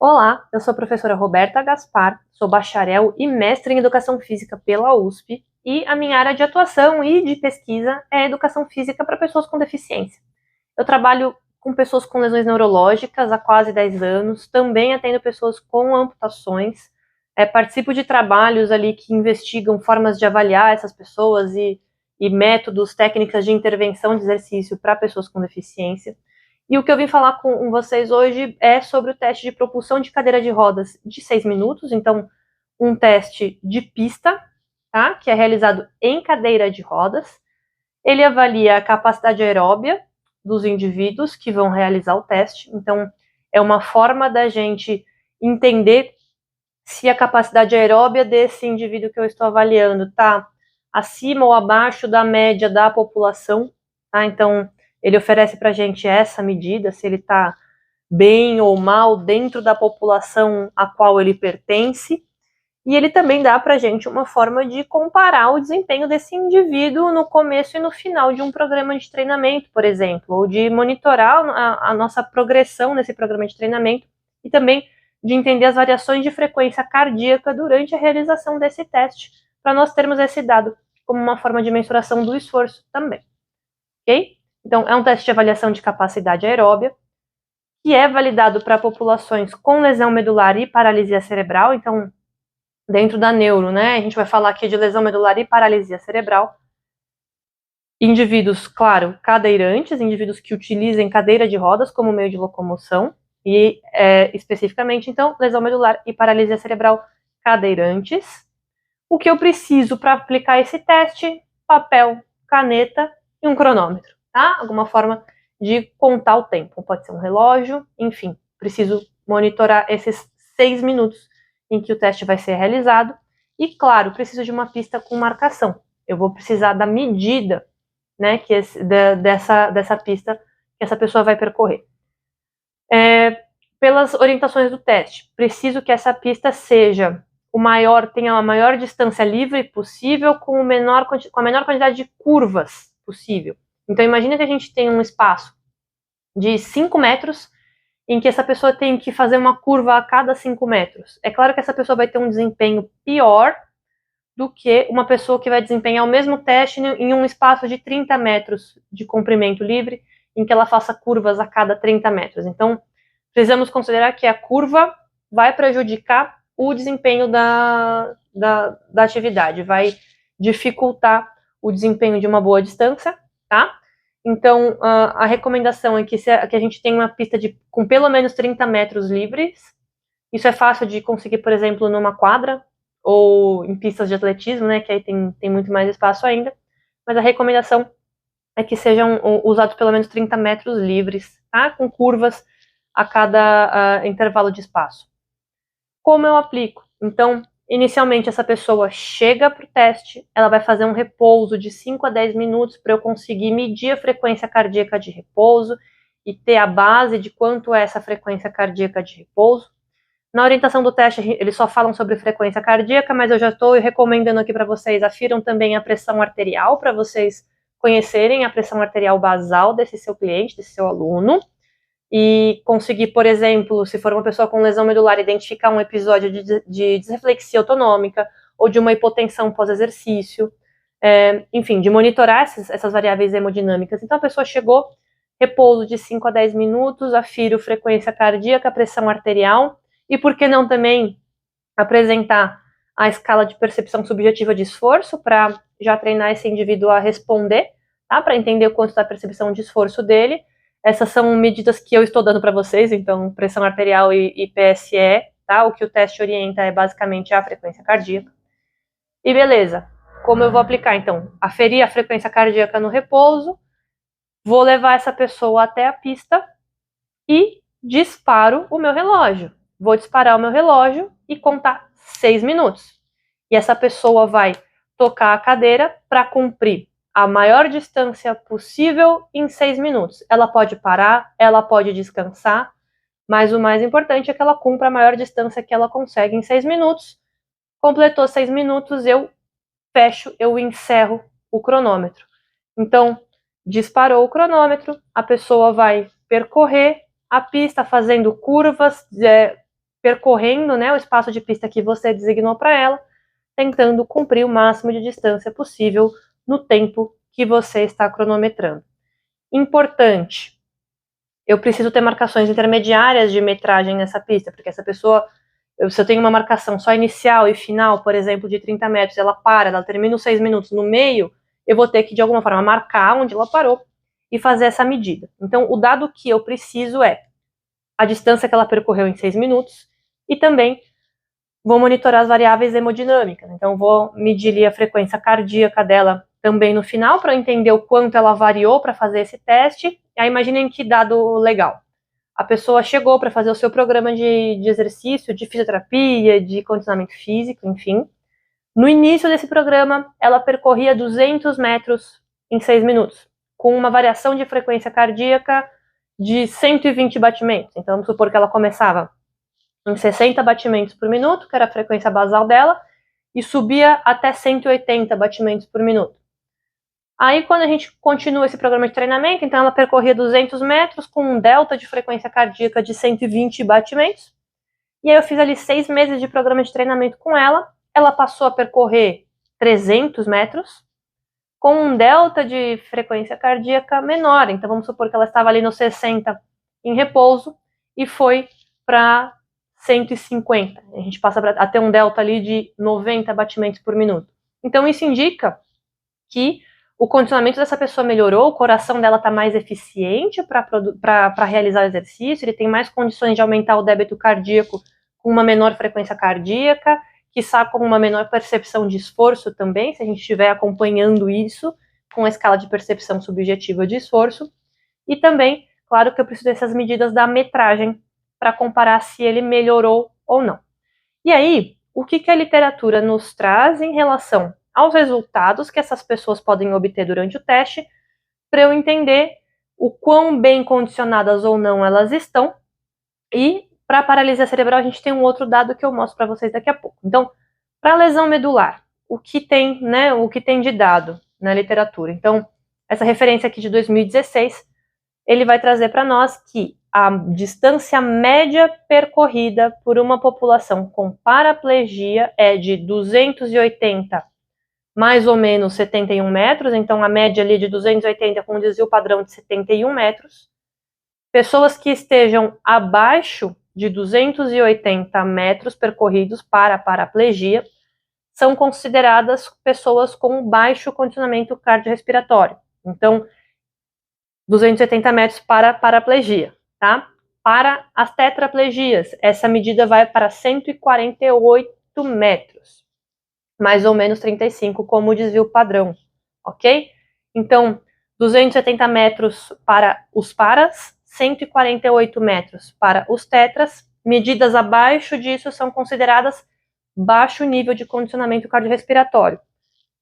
Olá, eu sou a professora Roberta Gaspar, sou bacharel e mestre em Educação Física pela USP e a minha área de atuação e de pesquisa é Educação Física para pessoas com deficiência. Eu trabalho com pessoas com lesões neurológicas há quase 10 anos, também atendo pessoas com amputações, participo de trabalhos ali que investigam formas de avaliar essas pessoas e métodos, técnicas de intervenção de exercício para pessoas com deficiência. E o que eu vim falar com vocês hoje é sobre o teste de propulsão de cadeira de rodas de 6 minutos. Então, um teste de pista, tá? Que é realizado em cadeira de rodas. Ele avalia a capacidade aeróbia dos indivíduos que vão realizar o teste. Então, é uma forma da gente entender se a capacidade aeróbia desse indivíduo que eu estou avaliando está acima ou abaixo da média da população, tá? Então, ele oferece para a gente essa medida, se ele está bem ou mal dentro da população a qual ele pertence, e ele também dá para a gente uma forma de comparar o desempenho desse indivíduo no começo e no final de um programa de treinamento, por exemplo, ou de monitorar a nossa progressão nesse programa de treinamento e também de entender as variações de frequência cardíaca durante a realização desse teste, para nós termos esse dado como uma forma de mensuração do esforço também, ok? Então, é um teste de avaliação de capacidade aeróbia, que é validado para populações com lesão medular e paralisia cerebral. Então, dentro da neuro, né, a gente vai falar aqui de lesão medular e paralisia cerebral. Indivíduos, claro, cadeirantes, indivíduos que utilizem cadeira de rodas como meio de locomoção, e especificamente, então, lesão medular e paralisia cerebral cadeirantes. O que eu preciso para aplicar esse teste? Papel, caneta e um cronômetro, tá? Alguma forma de contar o tempo. Pode ser um relógio, enfim. Preciso monitorar esses 6 minutos em que o teste vai ser realizado. E, claro, preciso de uma pista com marcação. Eu vou precisar da medida, né, dessa pista que essa pessoa vai percorrer. Pelas orientações do teste, preciso que essa pista seja tenha a maior distância livre possível com a menor quantidade de curvas possível. Então, imagina que a gente tem um espaço de 5 metros em que essa pessoa tem que fazer uma curva a cada 5 metros. É claro que essa pessoa vai ter um desempenho pior do que uma pessoa que vai desempenhar o mesmo teste em um espaço de 30 metros de comprimento livre, em que ela faça curvas a cada 30 metros. Então, precisamos considerar que a curva vai prejudicar o desempenho da atividade, vai dificultar o desempenho de uma boa distância, tá? Então, a recomendação é que a gente tenha uma pista com pelo menos 30 metros livres. Isso é fácil de conseguir, por exemplo, numa quadra ou em pistas de atletismo, né, que aí tem muito mais espaço ainda. Mas a recomendação é que sejam usados pelo menos 30 metros livres, tá? Com curvas a cada intervalo de espaço. Como eu aplico? Então, inicialmente essa pessoa chega para o teste, ela vai fazer um repouso de 5 a 10 minutos para eu conseguir medir a frequência cardíaca de repouso e ter a base de quanto é essa frequência cardíaca de repouso. Na orientação do teste, eles só falam sobre frequência cardíaca, mas eu já estou recomendando aqui para vocês, afiram também a pressão arterial, para vocês conhecerem a pressão arterial basal desse seu cliente, desse seu aluno, e conseguir, por exemplo, se for uma pessoa com lesão medular, identificar um episódio de desreflexia autonômica ou de uma hipotensão pós-exercício, enfim, de monitorar essas variáveis hemodinâmicas. Então, a pessoa chegou, repouso de 5 a 10 minutos, afiro frequência cardíaca, pressão arterial, e por que não também apresentar a escala de percepção subjetiva de esforço para já treinar esse indivíduo a responder, tá? Para entender o quanto está a percepção de esforço dele. Essas são medidas que eu estou dando para vocês, então pressão arterial e PSE, tá? O que o teste orienta é basicamente a frequência cardíaca. E beleza, como eu vou aplicar? Então, aferir a frequência cardíaca no repouso, vou levar essa pessoa até a pista e disparo o meu relógio. Vou disparar o meu relógio e contar 6 minutos. E essa pessoa vai tocar a cadeira para cumprir a maior distância possível em 6 minutos. Ela pode parar, ela pode descansar, mas o mais importante é que ela cumpra a maior distância que ela consegue em 6 minutos. Completou 6 minutos, eu fecho, eu encerro o cronômetro. Então, disparou o cronômetro, a pessoa vai percorrer a pista fazendo curvas percorrendo, né, o espaço de pista que você designou para ela, tentando cumprir o máximo de distância possível no tempo que você está cronometrando. Importante, eu preciso ter marcações intermediárias de metragem nessa pista, porque essa pessoa, se eu tenho uma marcação só inicial e final, por exemplo, de 30 metros, ela termina os 6 minutos no meio, eu vou ter que, de alguma forma, marcar onde ela parou e fazer essa medida. Então, o dado que eu preciso é a distância que ela percorreu em 6 minutos e também vou monitorar as variáveis hemodinâmicas. Então, vou medir ali a frequência cardíaca dela também no final, para entender o quanto ela variou para fazer esse teste. E aí, imaginem que dado legal. A pessoa chegou para fazer o seu programa de exercício, de fisioterapia, de condicionamento físico, enfim. No início desse programa, ela percorria 200 metros em 6 minutos, com uma variação de frequência cardíaca de 120 batimentos. Então, vamos supor que ela começava em 60 batimentos por minuto, que era a frequência basal dela, e subia até 180 batimentos por minuto. Aí, quando a gente continua esse programa de treinamento, então ela percorria 200 metros com um delta de frequência cardíaca de 120 batimentos. E aí eu fiz ali 6 meses de programa de treinamento com ela. Ela passou a percorrer 300 metros com um delta de frequência cardíaca menor. Então, vamos supor que ela estava ali no 60 em repouso e foi para 150. A gente passa a ter um delta ali de 90 batimentos por minuto. Então, isso indica que o condicionamento dessa pessoa melhorou, o coração dela está mais eficiente para realizar o exercício, ele tem mais condições de aumentar o débito cardíaco com uma menor frequência cardíaca, quiçá com uma menor percepção de esforço também, se a gente estiver acompanhando isso com a escala de percepção subjetiva de esforço. E também, claro que eu preciso dessas medidas da metragem para comparar se ele melhorou ou não. E aí, o que a literatura nos traz em relação aos resultados que essas pessoas podem obter durante o teste, para eu entender o quão bem condicionadas ou não elas estão. E para a paralisia cerebral a gente tem um outro dado que eu mostro para vocês daqui a pouco. Então, para a lesão medular, o que tem de dado na literatura? Então, essa referência aqui de 2016, ele vai trazer para nós que a distância média percorrida por uma população com paraplegia é de 280 mais ou menos 71 metros, então a média ali de 280 com um desvio padrão de 71 metros. Pessoas que estejam abaixo de 280 metros percorridos para a paraplegia são consideradas pessoas com baixo condicionamento cardiorrespiratório. Então, 280 metros para a paraplegia, tá? Para as tetraplegias, essa medida vai para 148 metros. Mais ou menos 35 como desvio padrão, ok? Então, 270 metros para os paras, 148 metros para os tetras. Medidas abaixo disso são consideradas baixo nível de condicionamento cardiorrespiratório.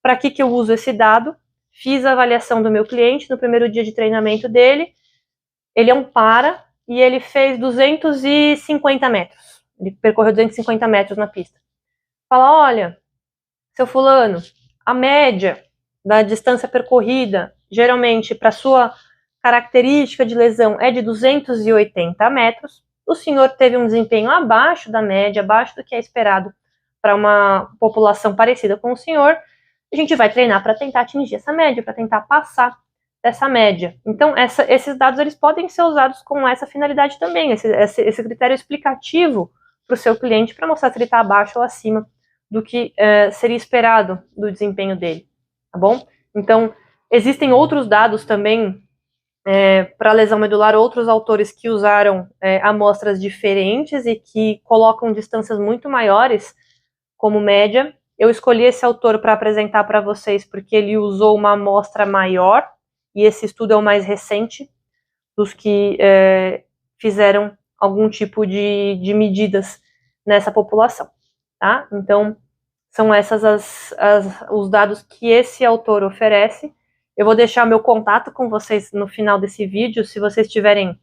Para que eu uso esse dado? Fiz a avaliação do meu cliente no primeiro dia de treinamento dele. Ele é um para e ele fez 250 metros. Ele percorreu 250 metros na pista. Fala, olha, seu fulano, a média da distância percorrida, geralmente para sua característica de lesão, é de 280 metros. O senhor teve um desempenho abaixo da média, abaixo do que é esperado para uma população parecida com o senhor. A gente vai treinar para tentar atingir essa média, para tentar passar dessa média. Então, esses dados eles podem ser usados com essa finalidade também, esse critério explicativo para o seu cliente, para mostrar se ele está abaixo ou acima do que seria esperado do desempenho dele, tá bom? Então, existem outros dados também para lesão medular, outros autores que usaram amostras diferentes e que colocam distâncias muito maiores como média. Eu escolhi esse autor para apresentar para vocês porque ele usou uma amostra maior e esse estudo é o mais recente dos que fizeram algum tipo de medidas nessa população, tá? Então, são essas os dados que esse autor oferece. Eu vou deixar meu contato com vocês no final desse vídeo. Se vocês tiverem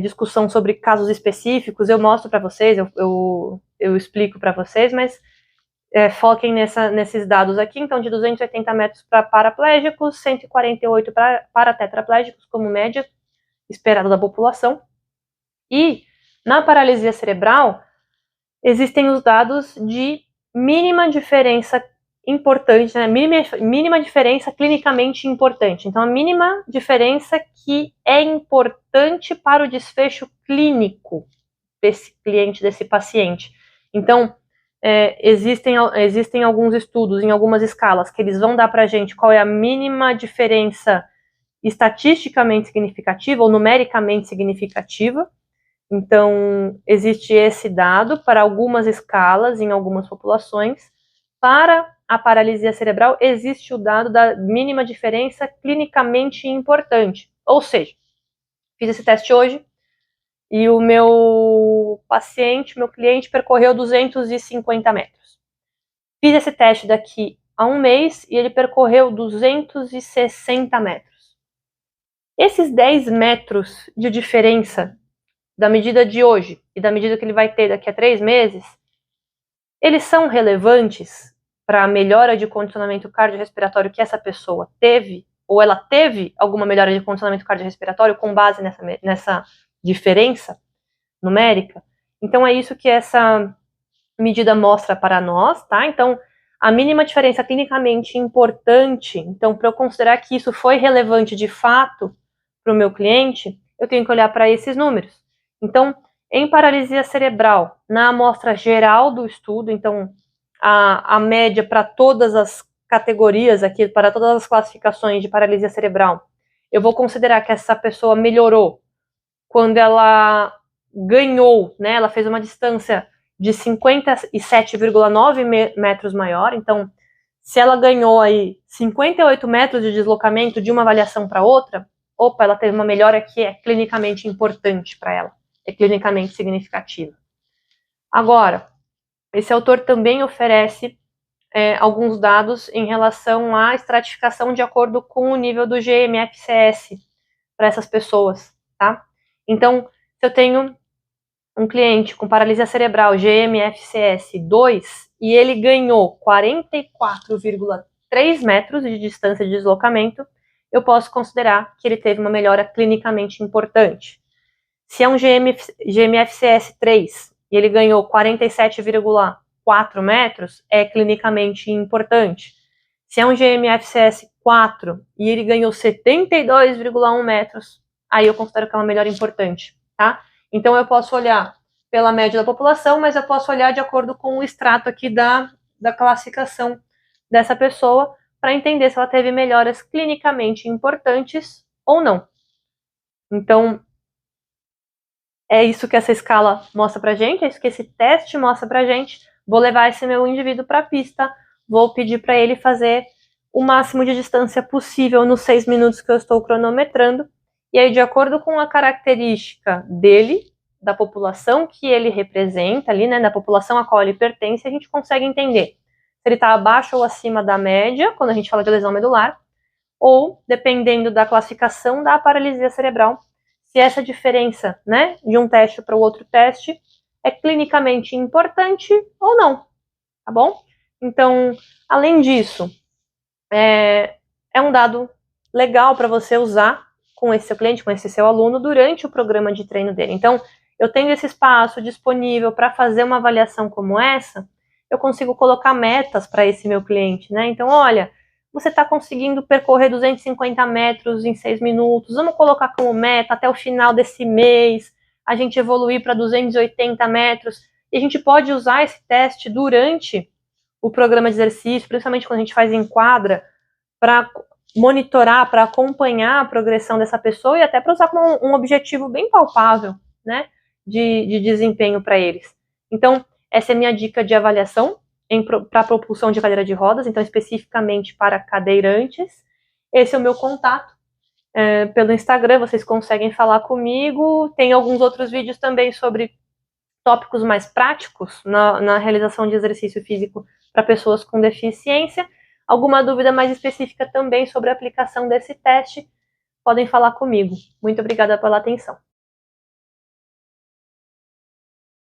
discussão sobre casos específicos, eu mostro para vocês, eu explico para vocês, mas foquem nesses dados aqui. Então, de 280 metros para paraplégicos, 148 para tetraplégicos, como média esperada da população. E na paralisia cerebral, existem os dados de mínima diferença importante, né? Mínima diferença clinicamente importante. Então, a mínima diferença que é importante para o desfecho clínico desse cliente, desse paciente. Então, existem alguns estudos em algumas escalas que eles vão dar para a gente qual é a mínima diferença estatisticamente significativa ou numericamente significativa. Então, existe esse dado para algumas escalas em algumas populações. Para a paralisia cerebral, existe o dado da mínima diferença clinicamente importante. Ou seja, fiz esse teste hoje e o meu paciente, meu cliente, percorreu 250 metros. Fiz esse teste daqui a um mês e ele percorreu 260 metros. Esses 10 metros de diferença da medida de hoje e da medida que ele vai ter daqui a 3 meses, eles são relevantes para a melhora de condicionamento cardiorrespiratório que essa pessoa teve, ou ela teve alguma melhora de condicionamento cardiorrespiratório com base nessa diferença numérica? Então, é isso que essa medida mostra para nós, tá? Então, a mínima diferença clinicamente importante, então, para eu considerar que isso foi relevante de fato para o meu cliente, eu tenho que olhar para esses números. Então, em paralisia cerebral, na amostra geral do estudo, então, a média para todas as categorias aqui, para todas as classificações de paralisia cerebral, eu vou considerar que essa pessoa melhorou quando ela ganhou, né, ela fez uma distância de 57,9 metros maior. Então, se ela ganhou aí 58 metros de deslocamento de uma avaliação para outra, opa, ela teve uma melhora que é clinicamente importante para ela, é clinicamente significativa. Agora, esse autor também oferece alguns dados em relação à estratificação de acordo com o nível do GMFCS para essas pessoas, tá? Então, se eu tenho um cliente com paralisia cerebral GMFCS 2 e ele ganhou 44,3 metros de distância de deslocamento, eu posso considerar que ele teve uma melhora clinicamente importante. Se é um GMFCS 3 e ele ganhou 47,4 metros, é clinicamente importante. Se é um GMFCS 4 e ele ganhou 72,1 metros, aí eu considero que é uma melhora importante, tá? Então, eu posso olhar pela média da população, mas eu posso olhar de acordo com o extrato aqui da classificação dessa pessoa para entender se ela teve melhoras clinicamente importantes ou não. Então, é isso que essa escala mostra pra gente, é isso que esse teste mostra pra gente. Vou levar esse meu indivíduo para a pista, vou pedir para ele fazer o máximo de distância possível nos 6 minutos que eu estou cronometrando. E aí, de acordo com a característica dele, da população que ele representa ali, né, da população a qual ele pertence, a gente consegue entender se ele está abaixo ou acima da média, quando a gente fala de lesão medular, ou, dependendo da classificação da paralisia cerebral, se essa diferença, né, de um teste para o outro teste é clinicamente importante ou não, tá bom? Então, além disso, é um dado legal para você usar com esse seu cliente, com esse seu aluno, durante o programa de treino dele. Então, eu tendo esse espaço disponível para fazer uma avaliação como essa, eu consigo colocar metas para esse meu cliente, né? Então, olha, você está conseguindo percorrer 250 metros em 6 minutos, vamos colocar como meta até o final desse mês, a gente evoluir para 280 metros, e a gente pode usar esse teste durante o programa de exercício, principalmente quando a gente faz em quadra, para monitorar, para acompanhar a progressão dessa pessoa e até para usar como um objetivo bem palpável, né, de desempenho para eles. Então, essa é a minha dica de avaliação para propulsão de cadeira de rodas, então especificamente para cadeirantes. Esse é o meu contato pelo Instagram, vocês conseguem falar comigo. Tem alguns outros vídeos também sobre tópicos mais práticos na realização de exercício físico para pessoas com deficiência. Alguma dúvida mais específica também sobre a aplicação desse teste, podem falar comigo. Muito obrigada pela atenção.